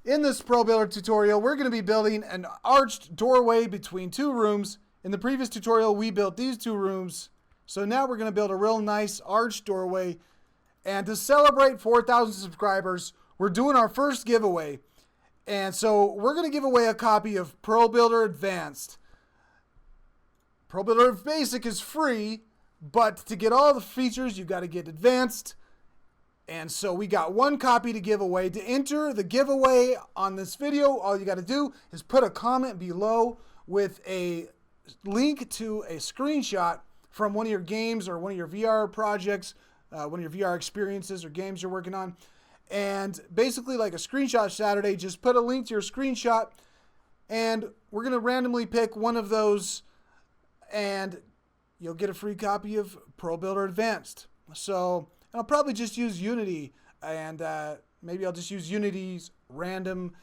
In this ProBuilder tutorial, we're going to be building an arched doorway between two rooms. In the previous tutorial, we built these two rooms. So now we're going to build a real nice arched doorway. And to celebrate 4,000 subscribers, we're doing our first giveaway. And so we're going to give away a copy of ProBuilder Advanced. ProBuilder Basic is free, but to get all the features, you've got to get Advanced. And so we got one copy to give away. To enter the giveaway on this video, all you got to do is put a comment below with a link to a screenshot from one of your games or one of your VR projects, one of your VR experiences or games you're working on. And basically like a screenshot Saturday, just put a link to your screenshot and we're going to randomly pick one of those and you'll get a free copy of ProBuilder Advanced. So I'll probably just use Unity, and maybe I'll just use Unity's random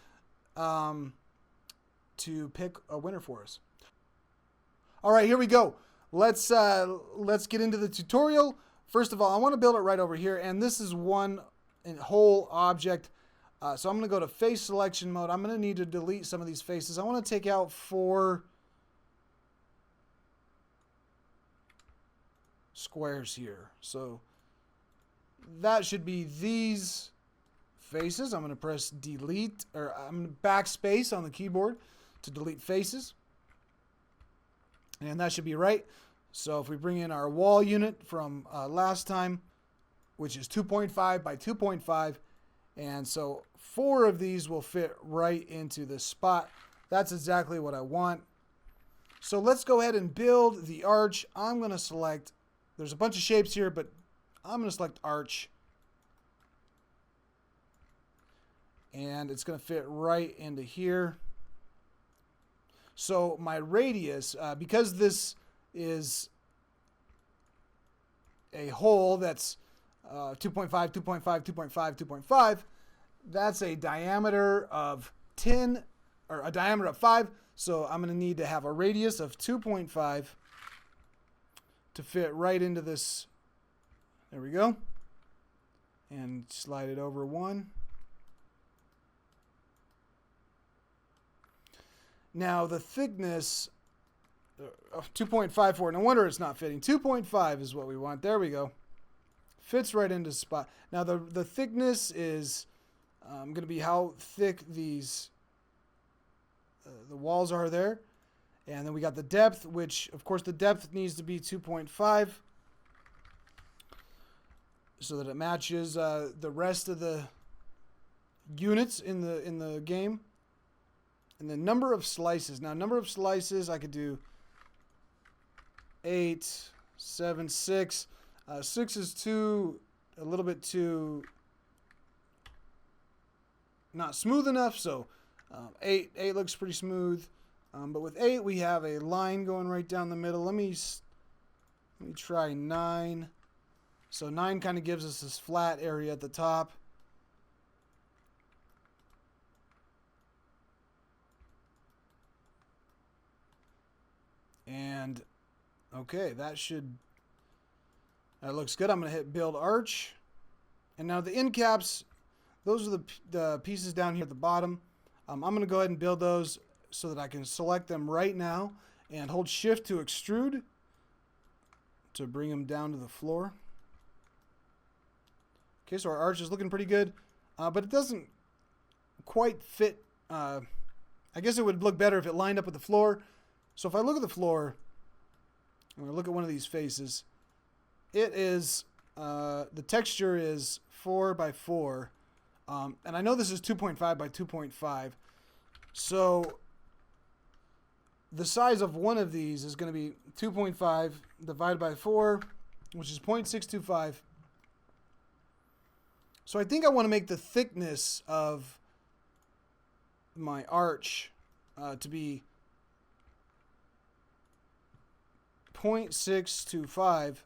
to pick a winner for us. All right, here we go. Let's get into the tutorial. First of all, I want to build it right over here, and this is one whole object. So I'm going to go to face selection mode. I'm going to need to delete some of these faces. I want to take out 4 squares here. So that should be these faces. I'm going to press delete, or I'm going to backspace on the keyboard to delete faces. And that should be right. So if we bring in our wall unit from last time, which is 2.5 by 2.5, and so 4 of these will fit right into this spot. That's exactly what I want. So let's go ahead and build the arch. I'm going to select, there's a bunch of shapes here, but I'm going to select arch. And it's going to fit right into here. So my radius, because this is a hole that's 2.5, 2.5, 2.5, 2.5, that's a diameter of 10, or a diameter of 5. So I'm going to need to have a radius of 2.5 to fit right into this. There we go. And slide it over 1. Now the thickness of 2.54. No wonder it's not fitting. 2.5 is what we want. There we go. Fits right into the spot. Now the thickness is going to be how thick these the walls are there. And then we got the depth, which of course the depth needs to be 2.5. So that it matches the rest of the units in the game. And the number of slices. Now, number of slices, I could do 8, 7, 6. 6 is a little bit too not smooth enough. So 8 looks pretty smooth. But with 8, we have a line going right down the middle. Let me try 9. So 9 kind of gives us this flat area at the top. And okay, that looks good. I'm going to hit build arch. And now the end caps, those are the pieces down here at the bottom. I'm going to go ahead and build those so that I can select them right now and hold shift to extrude to bring them down to the floor. Okay, so our arch is looking pretty good, but it doesn't quite fit. I guess it would look better if it lined up with the floor. So if I look at the floor, I'm going to look at one of these faces. It is, the texture is 4 by 4. And I know this is 2.5 by 2.5. So the size of one of these is going to be 2.5 divided by 4, which is 0.625. So I think I want to make the thickness of my arch to be 0.625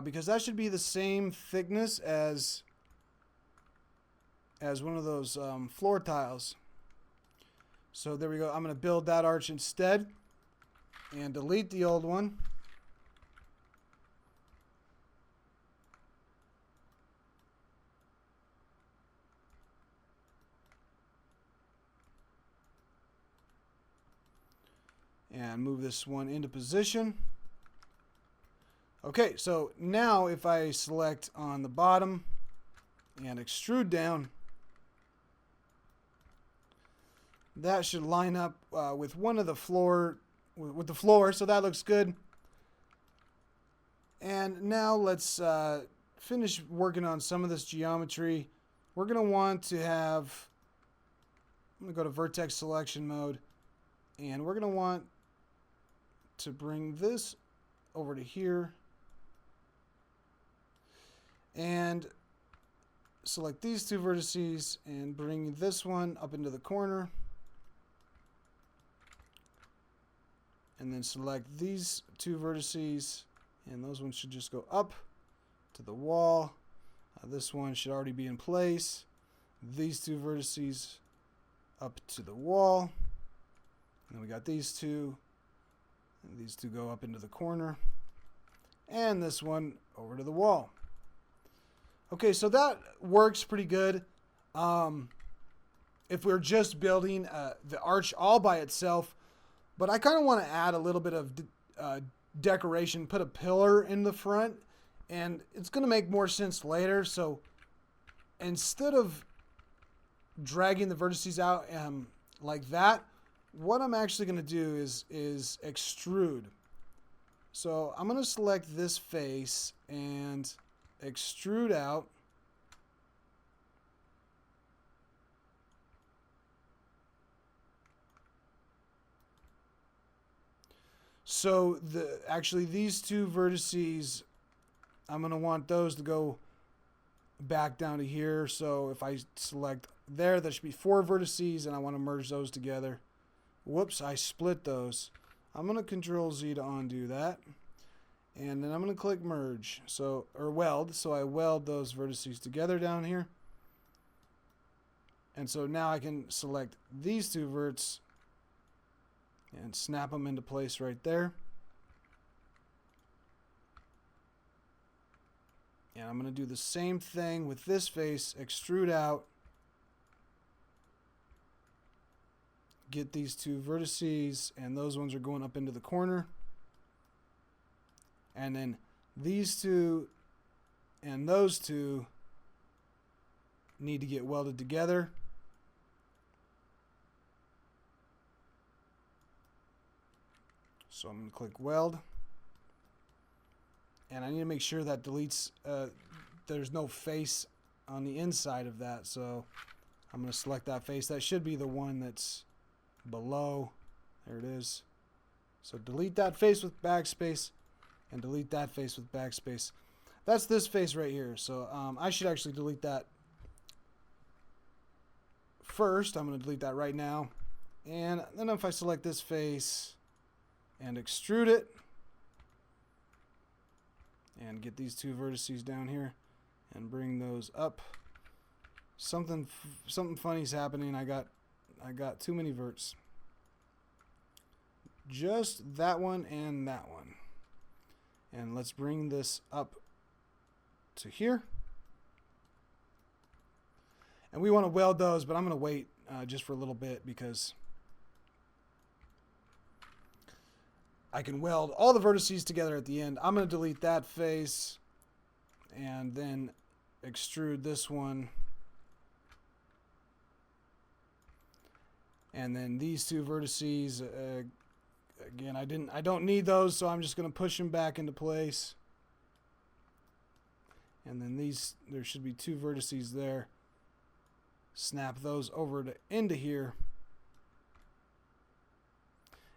because that should be the same thickness as one of those floor tiles. So there we go. I'm going to build that arch instead and delete the old one. and move this one into position. Okay, so now if I select on the bottom and extrude down, that should line up with one of the floor, so that looks good. And now let's finish working on some of this geometry. We're going to want to have, I'm going to go to vertex selection mode, and we're going to want to bring this over to here and select these two vertices and bring this one up into the corner, and then select these two vertices, and those ones should just go up to the wall. This one should already be in place. These two vertices up to the wall, and then we got these two, and these two go up into the corner, and this one over to the wall. Okay, so that works pretty good. If we're just building the arch all by itself, but I kind of want to add a little bit of decoration, put a pillar in the front, and it's going to make more sense later. So instead of dragging the vertices out like that, what I'm actually going to do is extrude. So I'm going to select this face and extrude out. So actually these two vertices, I'm going to want those to go back down to here. So if I select there, that should be 4 vertices, and I want to merge those together. Whoops, I split those. I'm going to Control Z to undo that. And then I'm going to click merge, or weld. So I weld those vertices together down here. And so now I can select these two verts and snap them into place right there. And I'm going to do the same thing with this face, extrude out, get these two vertices, and those ones are going up into the corner. And then these two and those two need to get welded together. So I'm going to click weld. And I need to make sure that deletes, there's no face on the inside of that. So I'm going to select that face. That should be the one that's below. There it is. So delete that face with backspace and delete that face with backspace. That's this face right here. So I should actually delete that first. I'm going to delete that right now. And then if I select this face and extrude it, and get these two vertices down here and bring those up. Something funny's happening. I got too many verts. Just that one and that one. And let's bring this up to here. And we want to weld those, but I'm going to wait just for a little bit because I can weld all the vertices together at the end. I'm going to delete that face and then extrude this one. And then these two vertices, again, I don't need those, so I'm just going to push them back into place. And then there should be 2 vertices there. Snap those over into here.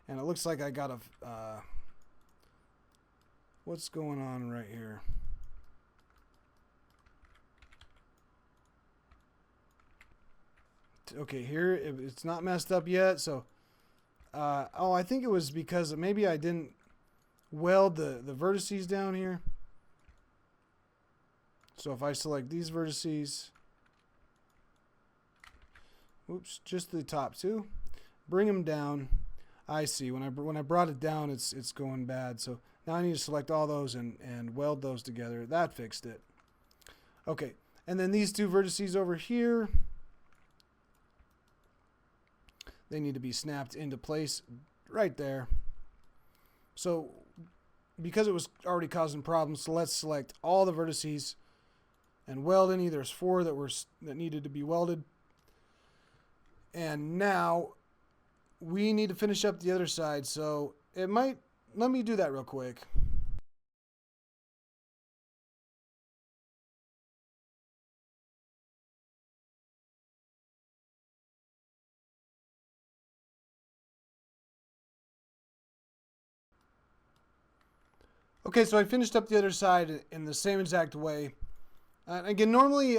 And it looks like I got what's going on right here? Okay, here it's not messed up yet. So, oh, I think it was because maybe I didn't weld the vertices down here. So if I select these vertices, oops, just the top 2, bring them down. I see. When I brought it down, it's going bad. So now I need to select all those and weld those together. That fixed it. Okay, and then these 2 vertices over here, they need to be snapped into place right there. So because it was already causing problems, so let's select all the vertices and weld any. There's 4 that needed to be welded. And now we need to finish up the other side. So let me do that real quick. Okay, so I finished up the other side in the same exact way. Again, normally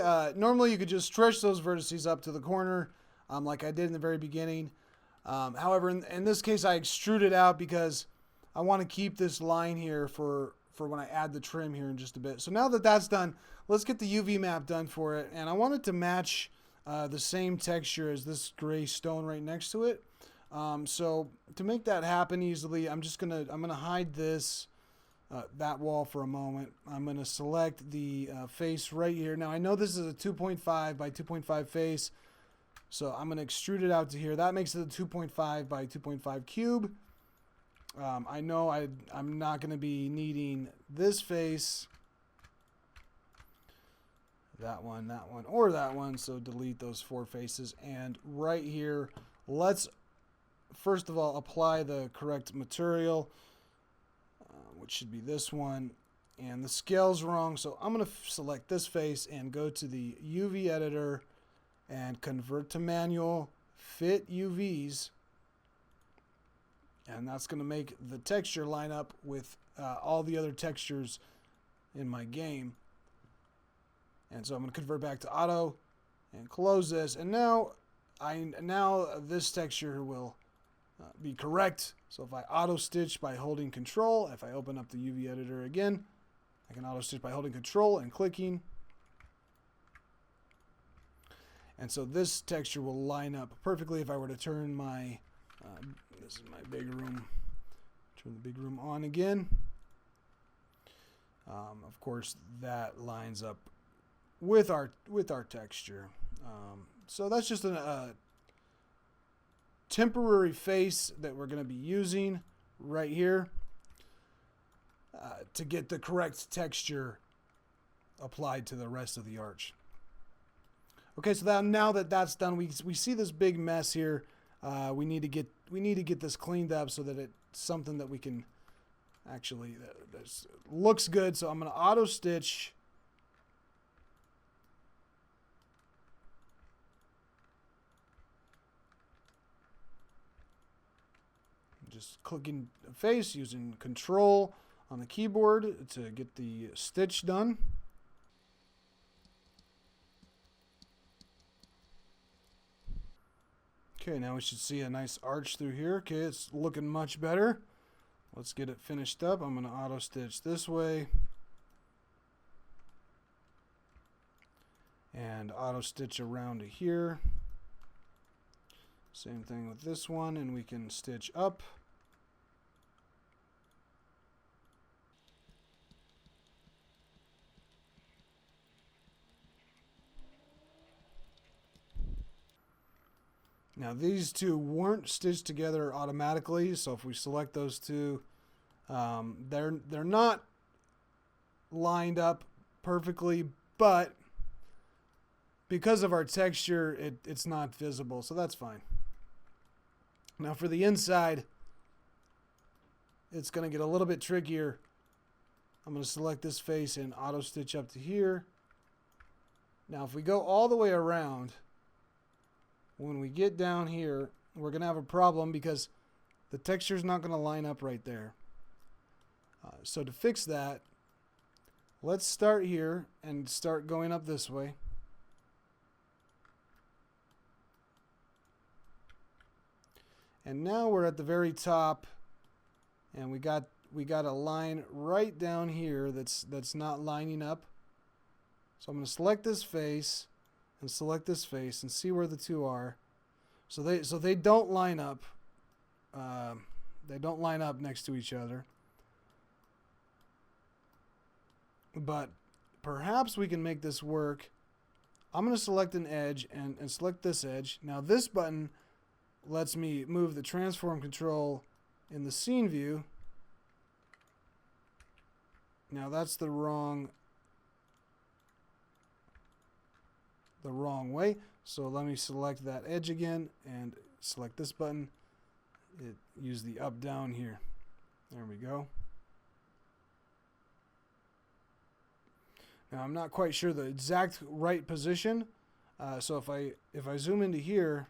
you could just stretch those vertices up to the corner, like I did in the very beginning. However, in this case, I extruded out because I want to keep this line here for when I add the trim here in just a bit. So now that that's done, let's get the UV map done for it. And I want it to match the same texture as this gray stone right next to it. So to make that happen easily, I'm gonna hide this. That wall for a moment. I'm going to select the face right here. Now I know this is a 2.5 by 2.5 face, so I'm going to extrude it out to here. That makes it a 2.5 by 2.5 cube. I know I'm not going to be needing this face, that one, or that one, so delete those 4 faces. And right here, let's first of all apply the correct material, which should be this one, and the scale's wrong, so I'm going to select this face and go to the UV editor and convert to manual, fit UVs, and that's going to make the texture line up with all the other textures in my game. And so I'm going to convert back to auto and close this, and now this texture will be correct. So if I auto stitch by holding control, if I open up the UV editor again, I can auto stitch by holding control and clicking. And so this texture will line up perfectly. If I were to turn my, this is my big room, turn the big room on again. Of course that lines up with our texture. So that's just a temporary face that we're going to be using right here to get the correct texture applied to the rest of the arch. Okay, so now that that's done, we see this big mess here. We need to get this cleaned up so that it's something that we can actually that looks good. So I'm going to auto stitch. Just clicking face, using control on the keyboard to get the stitch done. Okay, now we should see a nice arch through here. Okay, it's looking much better. Let's get it finished up. I'm going to auto stitch this way and auto stitch around to here. Same thing with this one, and we can stitch up. Now these two weren't stitched together automatically, so if we select those two, they're not lined up perfectly, but because of our texture, it's not visible, so that's fine. Now for the inside, it's going to get a little bit trickier. I'm going to select this face and auto stitch up to here. Now if we go all the way around, when we get down here, we're going to have a problem because the texture is not going to line up right there. So to fix that, let's start here and start going up this way. And now we're at the very top, and we got a line right down here that's not lining up. So I'm going to select this face and select this face and see where the two are. So they don't line up. They don't line up next to each other. But perhaps we can make this work. I'm going to select an edge and select this edge. Now this button lets me move the transform control in the scene view. Now that's the wrong way. So let me select that edge again and select this button. Use the up down here. There we go. Now I'm not quite sure the exact right position. So if I zoom into here,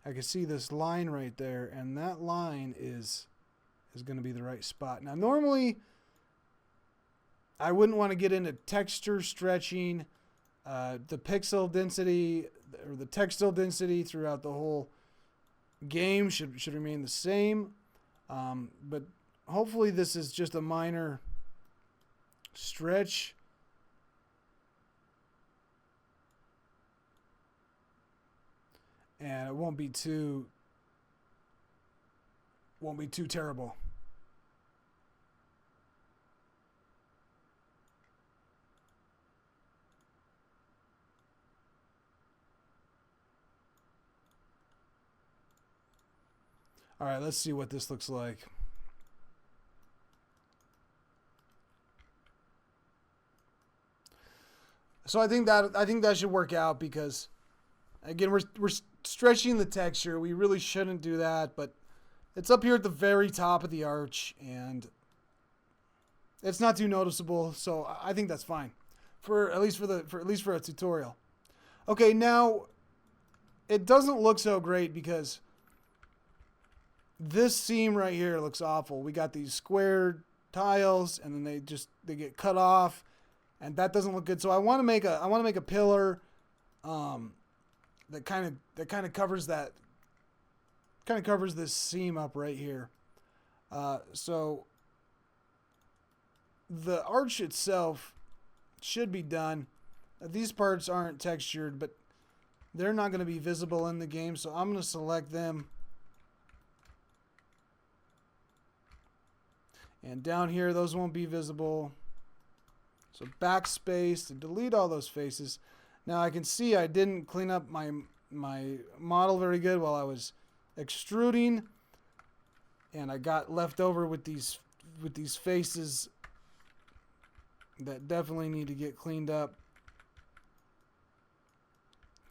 I can see this line right there, and that line is going to be the right spot. Now normally I wouldn't want to get into texture stretching. The pixel density or the textile density throughout the whole game should remain the same. But hopefully this is just a minor stretch. And it won't be too terrible. All right, let's see what this looks like. So I think that should work out, because again, we're stretching the texture. We really shouldn't do that, but it's up here at the very top of the arch, and it's not too noticeable. So I think that's fine, at least for a tutorial. Okay, now it doesn't look so great because this seam right here looks awful. We got these squared tiles, and then they get cut off, and that doesn't look good. So I want to make a pillar that kind of covers this seam up right here. So the arch itself should be done. These parts aren't textured, but they're not going to be visible in the game, so I'm going to select them. And down here, those won't be visible. So backspace to delete all those faces. Now I can see I didn't clean up my model very good while I was extruding, and I got left over with these faces that definitely need to get cleaned up.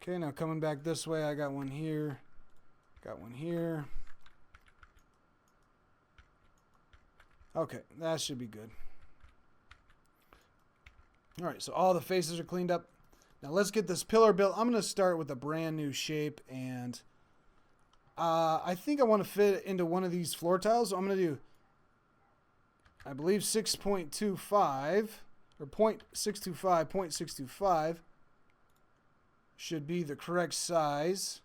Okay, now coming back this way, I got one here, got one here. Okay, that should be good. All right, so all the faces are cleaned up. Now let's get this pillar built. I'm going to start with a brand new shape, and I think I want to fit it into one of these floor tiles. So I'm going to do, I believe 6.25 or 0.625 should be the correct size.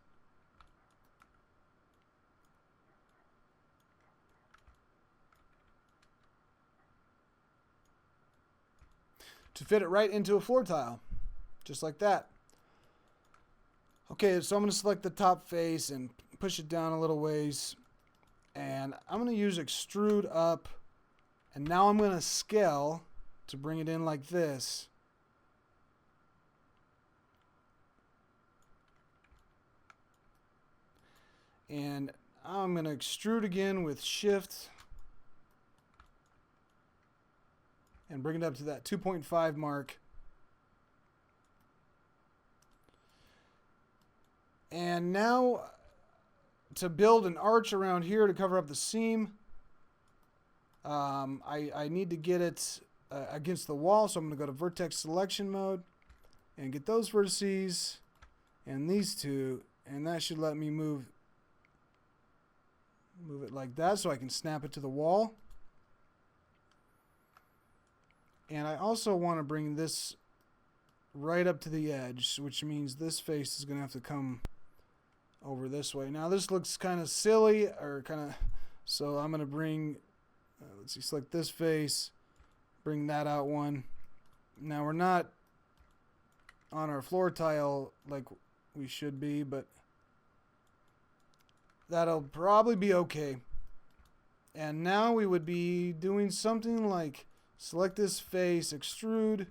To fit it right into a floor tile, just like that. Okay, so I'm going to select the top face and push it down a little ways, and I'm going to use extrude up, and now I'm going to scale to bring it in like this. And I'm going to extrude again with shift and bring it up to that 2.5 mark. And now to build an arch around here to cover up the seam, I need to get it against the wall, so I'm going to go to vertex selection mode and get those vertices and these two, and that should let me move it like that so I can snap it to the wall. And I also want to bring this right up to the edge, which means this face is going to have to come over this way. Now this looks kind of silly, so I'm going to bring, let's see, select this face, bring that out one. Now we're not on our floor tile like we should be, but that'll probably be okay. And now we would be doing something like select this face, extrude,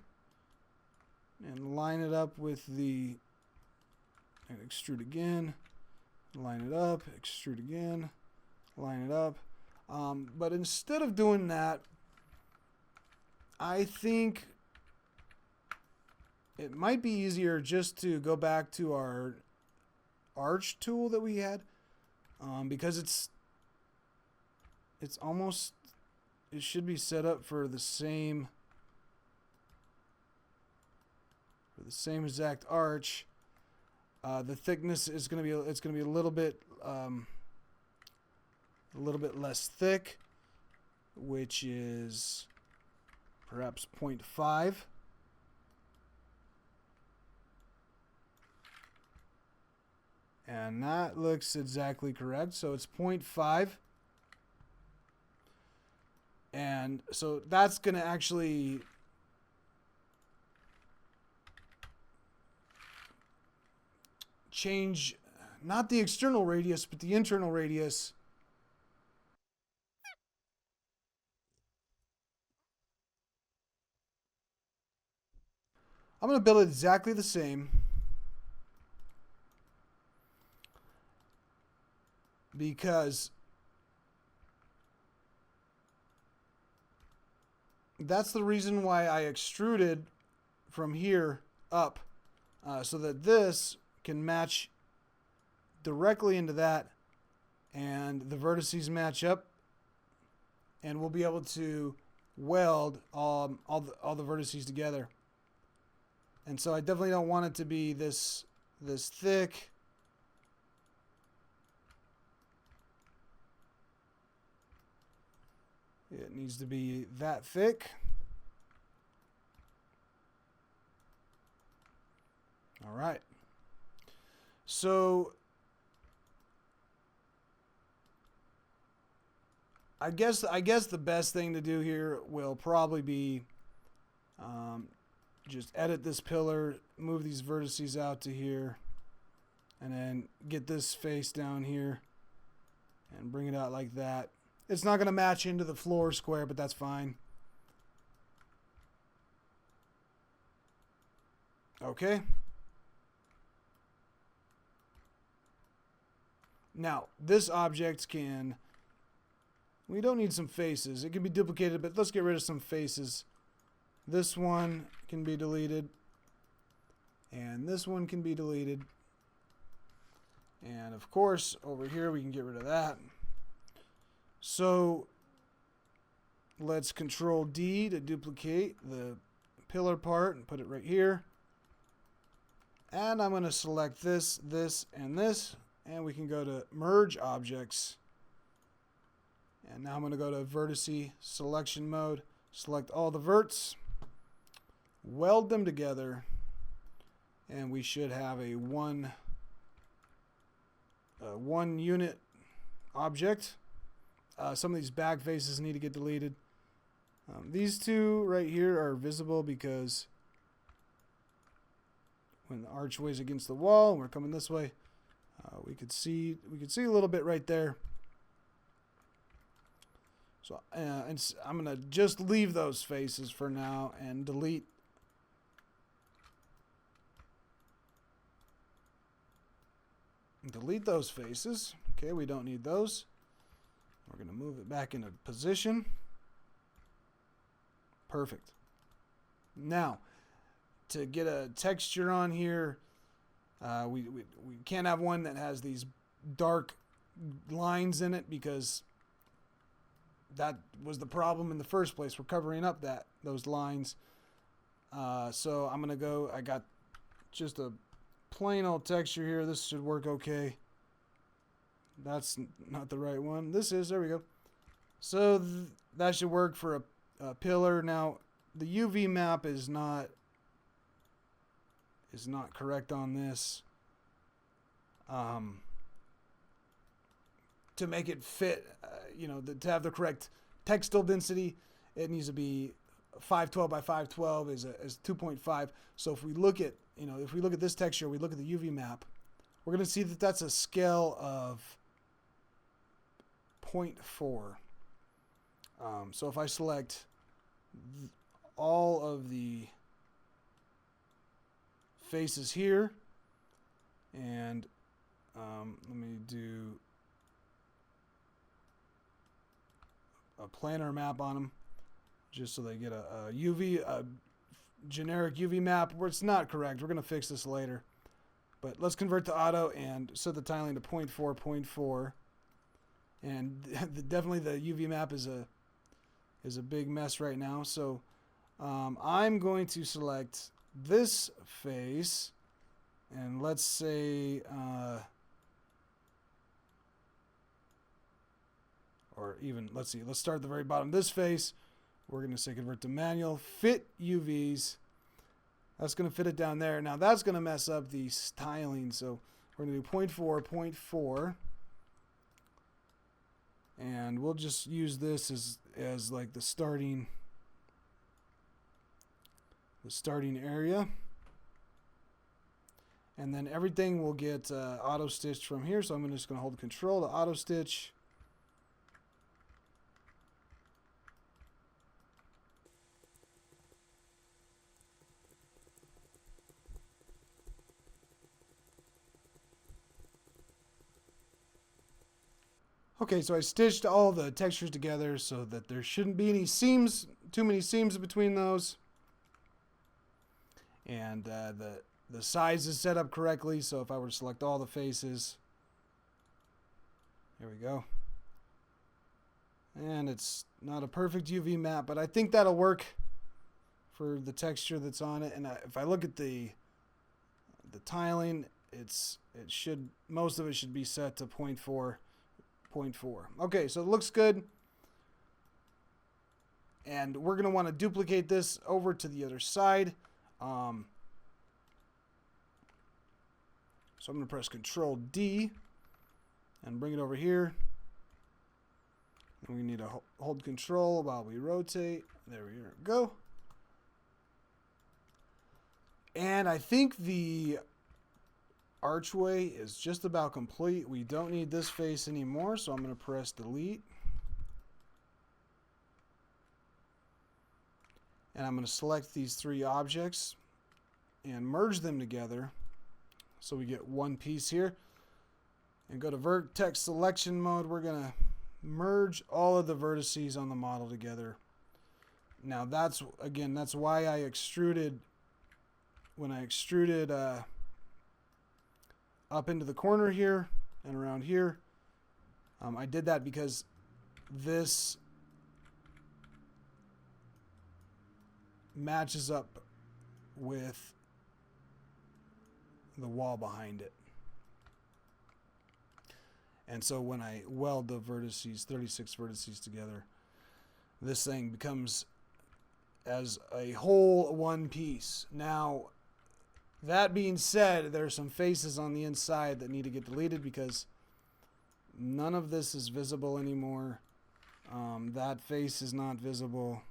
and line it up with and extrude again, line it up, extrude again, line it up. But instead of doing that, I think it might be easier just to go back to our arch tool that we had, because it should be set up for the same exact arch. The thickness is going to be a little bit less thick, which is perhaps 0.5. And that looks exactly correct. So it's 0.5. And so that's going to actually change not the external radius, but the internal radius. I'm going to build it exactly the same, because that's the reason why I extruded from here up, so that this can match directly into that, and the vertices match up, and we'll be able to weld all the vertices together. And so I definitely don't want it to be this thick. It needs to be that thick. All right. So I guess the best thing to do here will probably be just edit this pillar, move these vertices out to here, and then get this face down here and bring it out like that. It's not going to match into the floor square, but that's fine. Okay. Now, this object we don't need some faces. It can be duplicated, but let's get rid of some faces. This one can be deleted, and this one can be deleted. And of course, over here we can get rid of that. So let's Control D to duplicate the pillar part and put it right here. And I'm going to select this, this, and this, and we can go to Merge Objects. And now I'm going to go to Vertice Selection Mode, select all the verts, weld them together, and we should have a one unit object. Some of these back faces need to get deleted. These two right here are visible because when the archway's against the wall and we're coming this way, we could see a little bit right there. So and I'm gonna just leave those faces for now and delete those faces. Okay, we don't need those. We're going to move it back into position. Perfect. Now, to get a texture on here, we can't have one that has these dark lines in it, because that was the problem in the first place. We're covering up those lines. So I'm going to go, I got just a plain old texture here. This should work okay. That's not the right one. This is. There we go. So that should work for a pillar. Now the UV map is not correct on this. To make it fit, to have the correct textile density, it needs to be 512 by 512 is 2.5. So if we look at this texture, we look at the UV map, we're going to see that that's a scale of 0.4. So if I select all of the faces here, and let me do a planar map on them. just so they get a generic UV map where it's not correct. We're going to fix this later. But let's convert to auto and set the tiling to 0.4, 0.4. And definitely the UV map is a big mess right now. So I'm going to select this face, and let's say, or even, let's see, let's start at the very bottom of this face. We're going to say convert to manual, fit UVs. That's going to fit it down there. Now that's going to mess up the styling. So we're going to do 0.4, 0.4. And we'll just use this as like the starting area. And then everything will get auto stitched from here. So I'm just going to hold control to auto stitch. Okay, so I stitched all the textures together so that there shouldn't be any seams, too many seams between those. And the size is set up correctly, so if I were to select all the faces, there we go. And it's not a perfect UV map, but I think that'll work for the texture that's on it. And if I look at the tiling, most of it should be set to 0.4. 0.4. Okay, so it looks good. And we're going to want to duplicate this over to the other side. So I'm going to press Control D and bring it over here. And we need to hold control while we rotate. There we go. And I think the archway is just about complete. We don't need this face anymore, so I'm going to press delete. And I'm going to select these three objects and merge them together so we get one piece here. And go to vertex selection mode. We're going to merge all of the vertices on the model together. Now that's why I extruded, when I extruded up into the corner here and around here. I did that because this matches up with the wall behind it. And so when I weld the vertices, 36 vertices together, this thing becomes as a whole one piece. Now, that being said, there are some faces on the inside that need to get deleted because none of this is visible anymore. That face is not visible.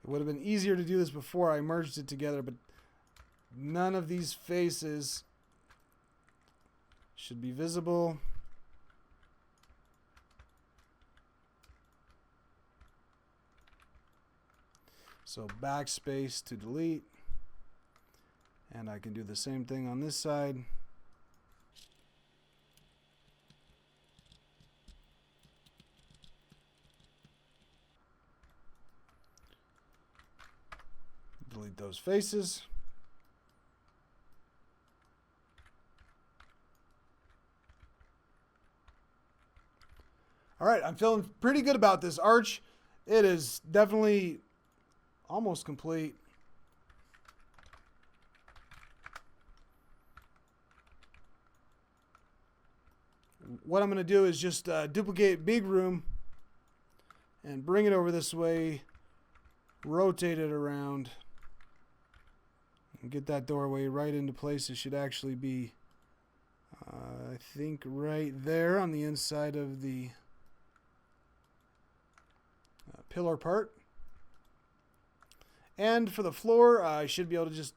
It would have been easier to do this before I merged it together, but none of these faces should be visible. So backspace to delete. And I can do the same thing on this side. Delete those faces. All right, I'm feeling pretty good about this arch. It is definitely almost complete. What I'm going to do is just duplicate big room and bring it over this way, rotate it around, and get that doorway right into place. It should actually be, I think, right there on the inside of the pillar part. And for the floor, I should be able to just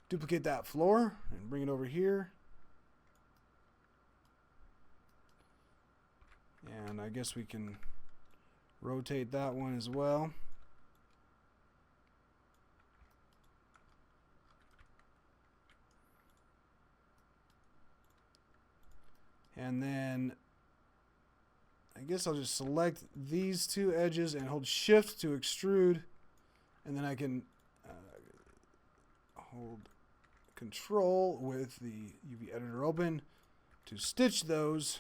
duplicate that floor and bring it over here. And I guess we can rotate that one as well. And then I guess I'll just select these two edges and hold shift to extrude, and then I can hold control with the UV editor open to stitch those.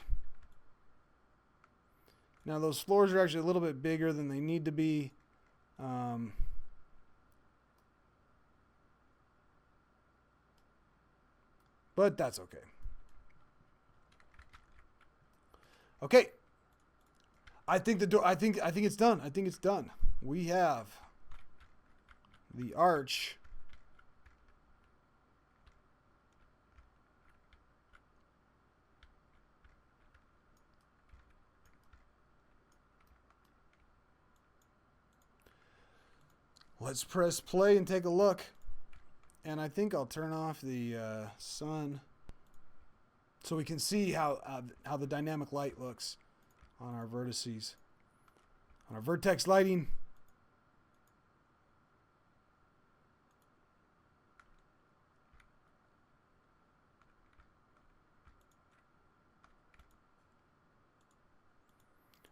Now those floors are actually a little bit bigger than they need to be. But that's okay. Okay. I think the door. I think it's done. I think it's done. We have the arch. Let's press play and take a look. And I think I'll turn off the sun so we can see how the dynamic light looks on our vertices, on our vertex lighting.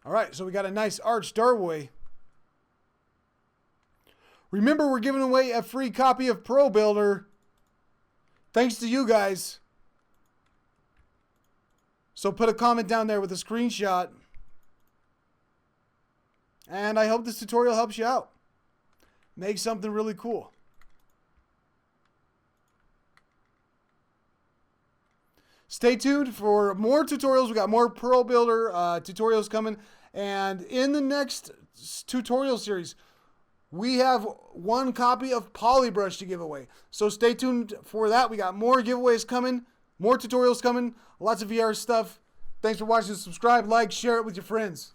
All right, so we got a nice arched doorway. Remember, we're giving away a free copy of ProBuilder. Thanks to you guys. So put a comment down there with a screenshot. And I hope this tutorial helps you out. Make something really cool. Stay tuned for more tutorials. We got more ProBuilder tutorials coming. And in the next tutorial series, we have one copy of Polybrush to give away. So stay tuned for that. We got more giveaways coming, more tutorials coming, lots of VR stuff. Thanks for watching. Subscribe, like, share it with your friends.